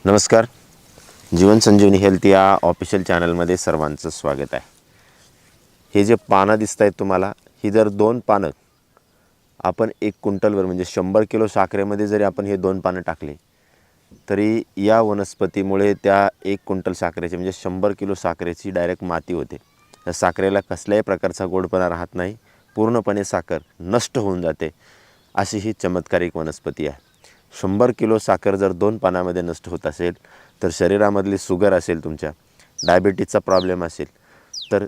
नमस्कार. जीवन संजीवनी हेल्थ या ऑफिशियल चॅनलमध्ये सर्वांचं स्वागत आहे. हे जे पानं दिसत आहेत तुम्हाला, ही जर 2 पानं आपण 1 क्विंटलवर म्हणजे 100 किलो साखरेमध्ये जरी आपण हे 2 पानं टाकले तरी या वनस्पतीमुळे त्या 1 क्विंटल साखरेची म्हणजे 100 किलो साखरेची डायरेक्ट माती होते. त्या साखरेला कसल्याही प्रकारचा गोडपणा राहत नाही, पूर्णपणे साखर नष्ट होऊन जाते. अशी ही चमत्कारिक वनस्पती आहे. 100 किलो साखर जर 2 पानामध्ये नष्ट होत असेल तर शरीरामधली शुगर असेल, तुमच्या डायबिटीजचा प्रॉब्लेम असेल तर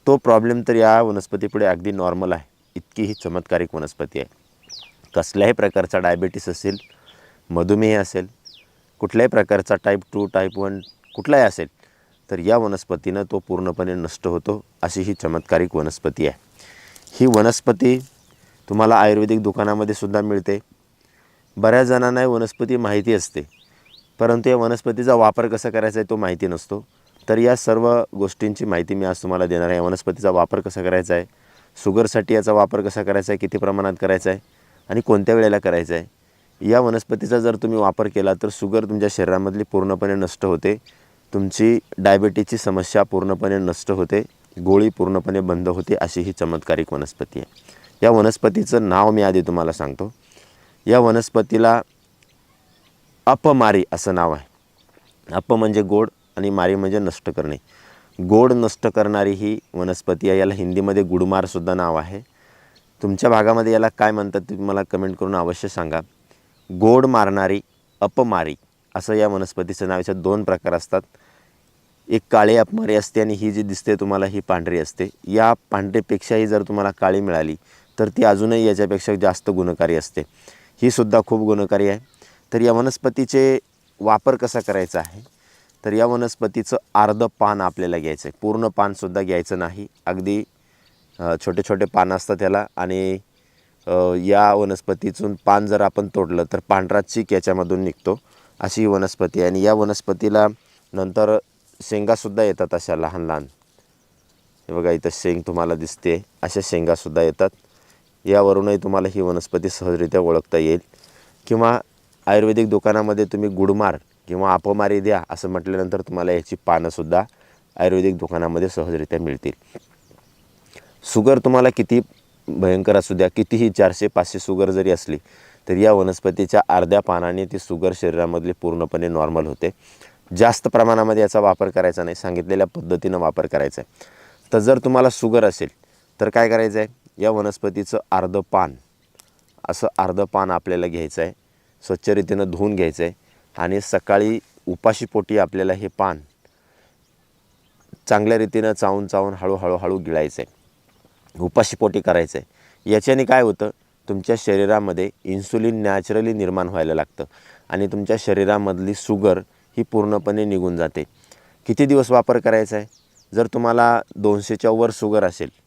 तो प्रॉब्लेम तर या वनस्पतीपुढे अगदी नॉर्मल आहे. इतकी ही चमत्कारिक वनस्पती आहे. कसल्याही प्रकारचा डायबिटीस असेल, मधुमेह असेल, कुठल्याही प्रकारचा टाईप 2 टाईप 1 कुठलाही असेल तर या वनस्पतीनं तो पूर्णपणे नष्ट होतो. अशी ही चमत्कारिक वनस्पती आहे. ही वनस्पती तुम्हाला आयुर्वेदिक दुकानामध्ये सुद्धा मिळते. बऱ्याच जणांना ही वनस्पती माहिती असते, परंतु या वनस्पतीचा वापर कसा करायचा आहे तो माहिती नसतो. तर या सर्व गोष्टींची माहिती मी आज तुम्हाला देणार आहे. या वनस्पतीचा वापर कसा करायचा आहे, शुगरसाठी याचा वापर कसा करायचा आहे, किती प्रमाणात करायचा आहे आणि कोणत्या वेळेला करायचा आहे. या वनस्पतीचा जर तुम्ही वापर केला तर शुगर तुमच्या शरीरामधली पूर्णपणे नष्ट होते. तुमची डायबिटीजची समस्या पूर्णपणे नष्ट होते, गोळी पूर्णपणे बंद होते. अशी ही चमत्कारिक वनस्पती आहे. या वनस्पतीचं नाव मी आधी तुम्हाला सांगतो. या वनस्पतीला अपमारी असं नाव आहे. अप म्हणजे गोड आणि मारी म्हणजे नष्ट करणे. गोड नष्ट करणारी ही वनस्पती आहे. याला हिंदीमध्ये गुडमारसुद्धा नाव आहे. तुमच्या भागामध्ये याला काय म्हणतात ते मला कमेंट करून अवश्य सांगा. गोड मारणारी, अपमारी असं या वनस्पतीचं नाव. याच्यात 2 प्रकार असतात. एक काळी अपमारी असते आणि ही जी दिसते तुम्हाला ही पांढरी असते. या पांढरीपेक्षाही जर तुम्हाला काळी मिळाली तर ती अजूनही याच्यापेक्षा जास्त गुणकारी असते. ही सुद्धा खूप गुणकारी आहे. तर या वनस्पतीचे वापर कसा करायचा आहे, तर या वनस्पतीचं अर्धं पान आपल्याला घ्यायचं आहे. पूर्ण पानसुद्धा घ्यायचं नाही. अगदी छोटे छोटे पानं असतात त्याला. आणि या वनस्पतीतून पान जर आपण तोडलं तर पांढरा चीक याच्यामधून निघतो. अशी ही वनस्पती आहे. आणि या वनस्पतीला नंतर शेंगासुद्धा येतात अशा लहान लहान. हे बघा इथं शेंग तुम्हाला दिसते, अशा शेंगासुद्धा येतात. यावरूनही तुम्हाला ही वनस्पती सहजरित्या ओळखता येईल. किंवा आयुर्वेदिक दुकानामध्ये तुम्ही गुडमार किंवा अपमारी द्या असं म्हटल्यानंतर तुम्हाला याची पानंसुद्धा आयुर्वेदिक दुकानामध्ये सहजरित्या मिळतील. शुगर तुम्हाला किती भयंकर असू द्या, कितीही 400-500 शुगर जरी असली तर या वनस्पतीच्या अर्ध्या पानाने ती शुगर शरीरामधली पूर्णपणे नॉर्मल होते. जास्त प्रमाणामध्ये याचा वापर करायचा नाही, सांगितलेल्या पद्धतीनं वापर करायचा आहे. तर जर तुम्हाला शुगर असेल तर काय करायचं आहे, या वनस्पतीचं अर्धं पान, असं अर्धं पान आपल्याला घ्यायचं आहे. स्वच्छ रीतीनं धुवून घ्यायचं आहे आणि सकाळी उपाशीपोटी आपल्याला हे पान चांगल्या रीतीनं चावून हळूहळू गिळायचं आहे. उपाशीपोटी करायचं आहे. याच्याने काय होतं, तुमच्या शरीरामध्ये इन्सुलिन नॅचरली निर्माण व्हायला लागतं आणि तुमच्या शरीरामधली शुगर ही पूर्णपणे निघून जाते. किती दिवस वापर करायचा आहे, जर तुम्हाला 200च्या वर शुगर असेल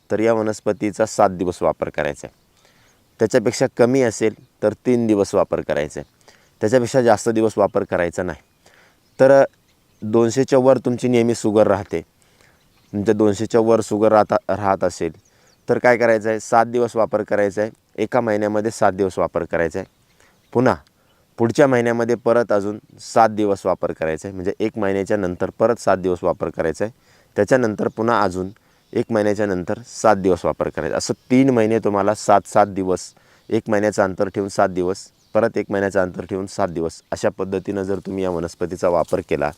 तर या वनस्पतीचा 7 दिवस वापर करायचा आहे. त्याच्यापेक्षा कमी असेल तर 3 दिवस वापर करायचा आहे. त्याच्यापेक्षा जास्त दिवस वापर करायचा नाही. तर 200च्या वर तुमची नेहमी शुगर राहते, तुमच्या 200च्या वर शुगर राहत असेल तर काय करायचं आहे, 7 दिवस वापर करायचा आहे. एका महिन्यामध्ये 7 दिवस वापर करायचा आहे. पुन्हा पुढच्या महिन्यामध्ये परत अजून 7 दिवस वापर करायचा आहे. म्हणजे 1 महिन्याच्या नंतर परत 7 दिवस वापर करायचा आहे. त्याच्यानंतर पुन्हा अजून 1 महिन्याच्या नंतर 7 दिवस वापर करायचा. असं 3 महिने तुम्हाला 7-7 दिवस, 1 महिन्याचं अंतर ठेवून 7 दिवस, परत 1 महिन्याचं अंतर ठेवून 7 दिवस, अशा पद्धतीनं जर तुम्ही या वनस्पतीचा वापर केला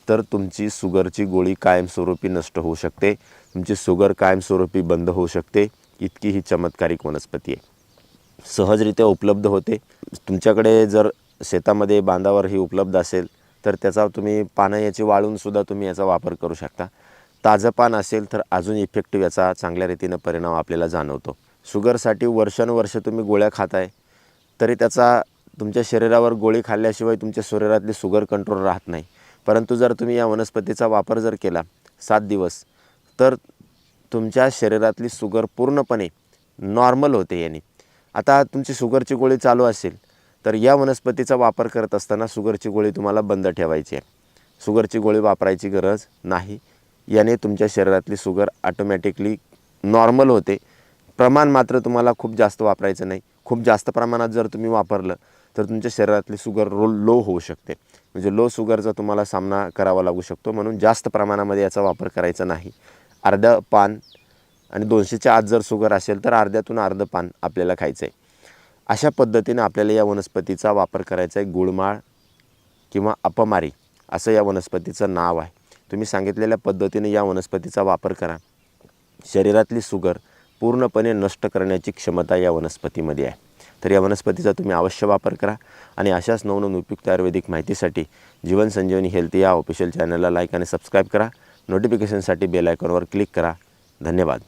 तर तुमची शुगरची गोळी कायमस्वरूपी नष्ट होऊ शकते. तुमची शुगर कायमस्वरूपी बंद होऊ शकते. इतकी ही चमत्कारिक वनस्पती आहे. सहजरित्या उपलब्ध होते. तुमच्याकडे जर शेतामध्ये बांधावर ही उपलब्ध असेल तर त्याचा तुम्ही पानं याची वाळूनसुद्धा तुम्ही याचा वापर करू शकता. ताजं पान असेल तर अजून इफेक्टिव्ह याचा चांगल्या रीतीनं परिणाम आपल्याला जाणवतो. शुगरसाठी वर्षानुवर्ष तुम्ही गोळ्या खाताय तरी त्याचा तुमच्या शरीरावर गोळी खाल्ल्याशिवाय तुमच्या शरीरातली शुगर कंट्रोल राहत नाही. परंतु जर तुम्ही या वनस्पतीचा वापर जर केला 7 दिवस तर तुमच्या शरीरातली शुगर पूर्णपणे नॉर्मल होते. याने आता तुमची शुगरची गोळी चालू असेल तर या वनस्पतीचा वापर करत असताना शुगरची गोळी तुम्हाला बंद ठेवायची आहे. शुगरची गोळी वापरायची गरज नाही. याने तुमच्या शरीरातली शुगर ऑटोमॅटिकली नॉर्मल होते. प्रमाण मात्र तुम्हाला खूप जास्त वापरायचं नाही. खूप जास्त प्रमाणात जर तुम्ही वापरलं तर तुमच्या शरीरातली शुगर लो होऊ शकते. म्हणजे लो शुगरचा तुम्हाला सामना करावा लागू शकतो. म्हणून जास्त प्रमाणामध्ये याचा वापर करायचा नाही. अर्धं पान आणि 200च्या आत जर शुगर असेल तर अर्ध्यातून अर्धं पान आपल्याला खायचं आहे. अशा पद्धतीने आपल्याला या वनस्पतीचा वापर करायचा आहे. गुळमाळ किंवा अपमारी असं या वनस्पतीचं नाव आहे. तुम्ही सांगितलेल्या पद्धतीने या वनस्पतीचा वापर करा. शरीरातली शुगर पूर्णपणे नष्ट करण्याची क्षमता या वनस्पतीमध्ये आहे. तर या वनस्पतीचा तुम्ही अवश्य वापर करा आणि अशाच नवनवीन उपयुक्त आयुर्वेदिक माहितीसाठी जीवन संजीवनी हेल्थ या ऑफिशियल चॅनलला लाईक आणि सबस्क्राईब करा. नोटिफिकेशनसाठी बेल आयकॉनवर क्लिक करा. धन्यवाद.